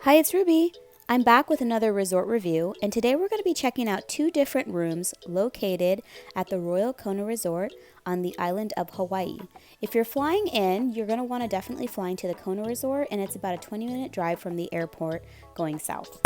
Hi, it's Ruby. I'm back with another resort review, and today we're going to be checking out two different rooms located at the Royal Kona Resort on the island of Hawaii. If you're flying in, you're going to want to definitely fly into the Kona Resort, and it's about a 20-minute drive from the airport going south.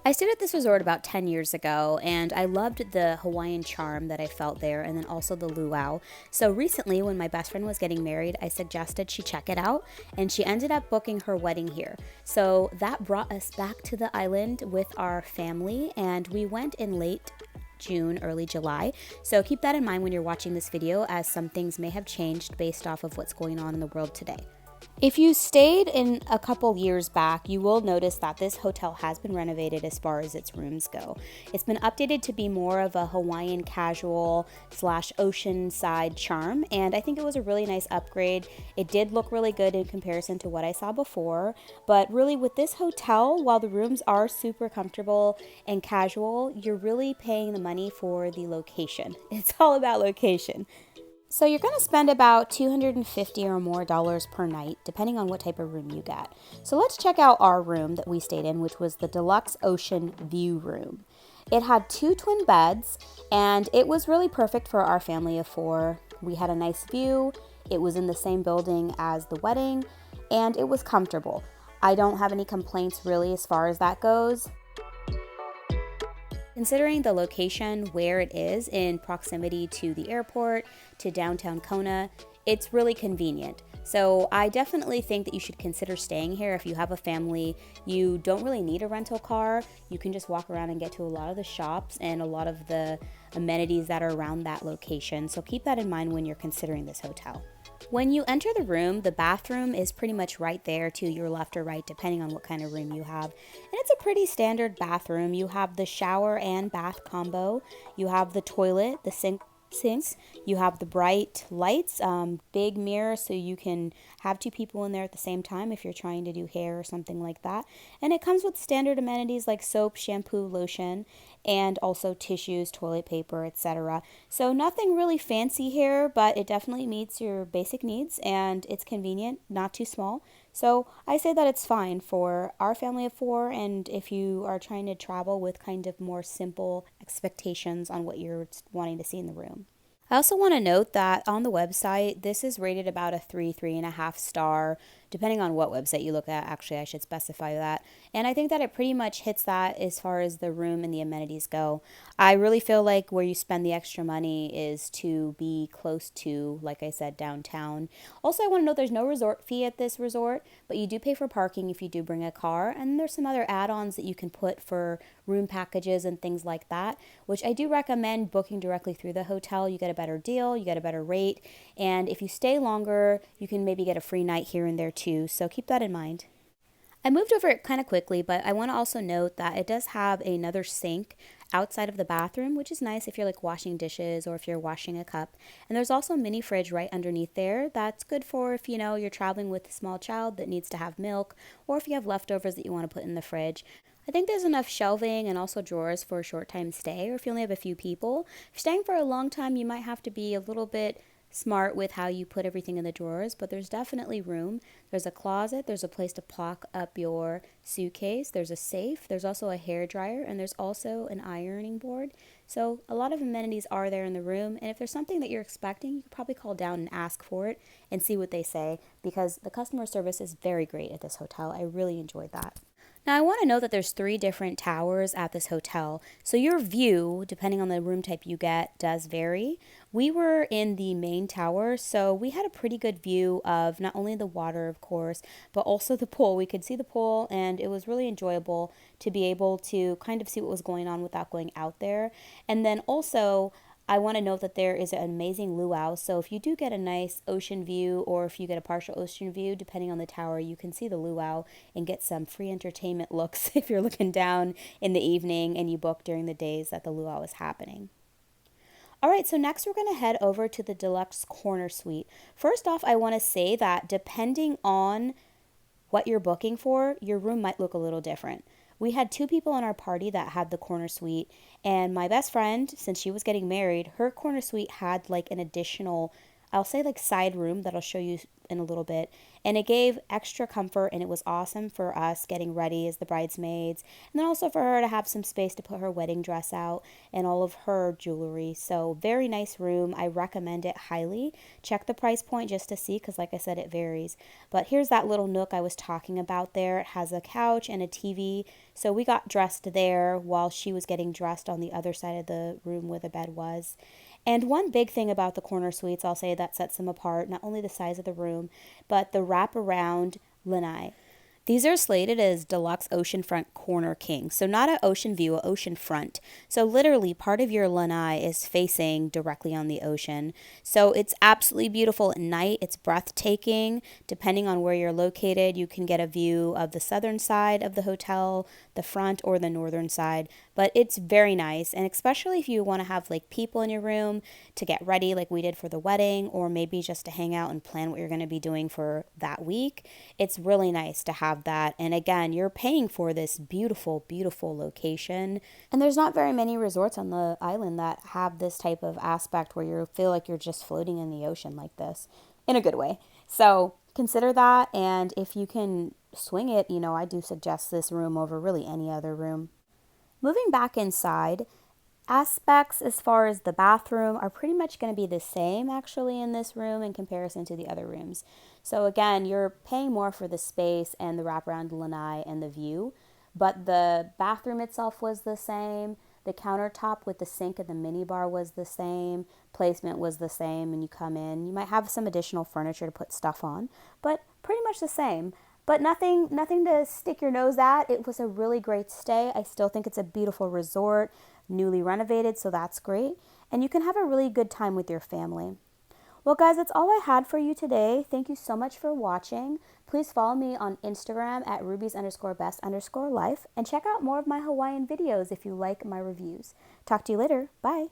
I stayed at this resort about 10 years ago, and I loved the Hawaiian charm that I felt there, and then also the luau. So recently, when my best friend was getting married, I suggested she check it out, and she ended up booking her wedding here. So that brought us back to the island with our family, and we went in late June, early July. So keep that in mind when you're watching this video, as some things may have changed based off of what's going on in the world today. If you stayed in a couple years back, you will notice that this hotel has been renovated as far as its rooms go. It's been updated to be more of a Hawaiian casual slash oceanside charm, and I think it was a really nice upgrade. It did look really good in comparison to what I saw before, but really with this hotel, while the rooms are super comfortable and casual, you're really paying the money for the location. It's all about location. So you're going to spend about $250 or more per night, depending on what type of room you get. So let's check out our room that we stayed in, which was the Deluxe Ocean View room. It had two twin beds, and it was really perfect for our family of four. We had a nice view. It was in the same building as the wedding, and it was comfortable. I don't have any complaints really as far as that goes. Considering the location where it is in proximity to the airport, to downtown Kona, it's really convenient. So I definitely think that you should consider staying here if you have a family. You don't really need a rental car. You can just walk around and get to a lot of the shops and a lot of the amenities that are around that location. So keep that in mind when you're considering this hotel. When you enter the room, the bathroom is pretty much right there to your left or right, depending on what kind of room you have. And it's a pretty standard bathroom. You have the shower and bath combo. You have the toilet, the sinks. You have the bright lights, big mirror so you can have two people in there at the same time if you're trying to do hair or something like that. And it comes with standard amenities like soap, shampoo, lotion, and also tissues, toilet paper, etc. So nothing really fancy here, but it definitely meets your basic needs, and it's convenient, not too small. So I say that it's fine for our family of four, and if you are trying to travel with kind of more simple expectations on what you're wanting to see in the room. I also want to note that on the website, this is rated about a 3.5 star, depending on what website you look at. Actually, I should specify that. And I think that it pretty much hits that as far as the room and the amenities go. I really feel like where you spend the extra money is to be close to, like I said, downtown. Also, I want to note there's no resort fee at this resort, but you do pay for parking if you do bring a car. And there's some other add-ons that you can put for room packages and things like that, which I do recommend booking directly through the hotel. You get a better deal, you get a better rate, and if you stay longer, you can maybe get a free night here and there too, so keep that in mind. I moved over it kind of quickly, but I want to also note that it does have another sink outside of the bathroom, which is nice if you're like washing dishes or if you're washing a cup. And there's also a mini fridge right underneath there. That's good for if you're traveling with a small child that needs to have milk, or if you have leftovers that you want to put in the fridge. I think there's enough shelving and also drawers for a short time stay, or if you only have a few people. If you're staying for a long time, you might have to be a little bit smart with how you put everything in the drawers, but there's definitely room. There's a closet, there's a place to lock up your suitcase, there's a safe, there's also a hair dryer, and there's also an ironing board. So a lot of amenities are there in the room, and if there's something that you're expecting, you could probably call down and ask for it and see what they say, because the customer service is very great at this hotel. I really enjoyed that. Now, I want to note that there's 3 different towers at this hotel, so your view, depending on the room type you get, does vary. We were in the main tower, so we had a pretty good view of not only the water, of course, but also the pool. We could see the pool, and it was really enjoyable to be able to kind of see what was going on without going out there. And then also, I want to note that there is an amazing luau, so if you do get a nice ocean view, or if you get a partial ocean view, depending on the tower, you can see the luau and get some free entertainment looks if you're looking down in the evening and you book during the days that the luau is happening. All right, so next we're going to head over to the Deluxe Corner Suite. First off, I want to say that depending on what you're booking for, your room might look a little different. We had 2 people in our party that had the corner suite, and my best friend, since she was getting married, her corner suite had like an additional I'll say like side room that I'll show you in a little bit. And it gave extra comfort, and it was awesome for us getting ready as the bridesmaids. And then also for her to have some space to put her wedding dress out and all of her jewelry. So very nice room. I recommend it highly. Check the price point just to see, because like I said, it varies. But here's that little nook I was talking about there. It has a couch and a TV. So we got dressed there while she was getting dressed on the other side of the room where the bed was. And one big thing about the corner suites, I'll say, that sets them apart, not only the size of the room, but the wraparound lanai. These are slated as deluxe oceanfront corner king. So not an ocean view, an ocean front. So literally part of your lanai is facing directly on the ocean. So it's absolutely beautiful at night. It's breathtaking. Depending on where you're located, you can get a view of the southern side of the hotel, the front, or the northern side. But it's very nice. And especially if you want to have like people in your room to get ready like we did for the wedding, or maybe just to hang out and plan what you're going to be doing for that week. It's really nice to have that. And again, you're paying for this beautiful, beautiful location. And there's not very many resorts on the island that have this type of aspect where you feel like you're just floating in the ocean like this, in a good way. So consider that. And if you can swing it, I do suggest this room over really any other room. Moving back inside, aspects as far as the bathroom are pretty much going to be the same actually in this room in comparison to the other rooms. So again, you're paying more for the space and the wraparound lanai and the view, but the bathroom itself was the same. The countertop with the sink and the minibar was the same. Placement was the same. And you come in, you might have some additional furniture to put stuff on, but pretty much the same. But nothing to stick your nose at. It was a really great stay. I still think it's a beautiful resort, newly renovated, so that's great. And you can have a really good time with your family. Well, guys, that's all I had for you today. Thank you so much for watching. Please follow me on Instagram at rubies_best_life and check out more of my Hawaiian videos if you like my reviews. Talk to you later. Bye.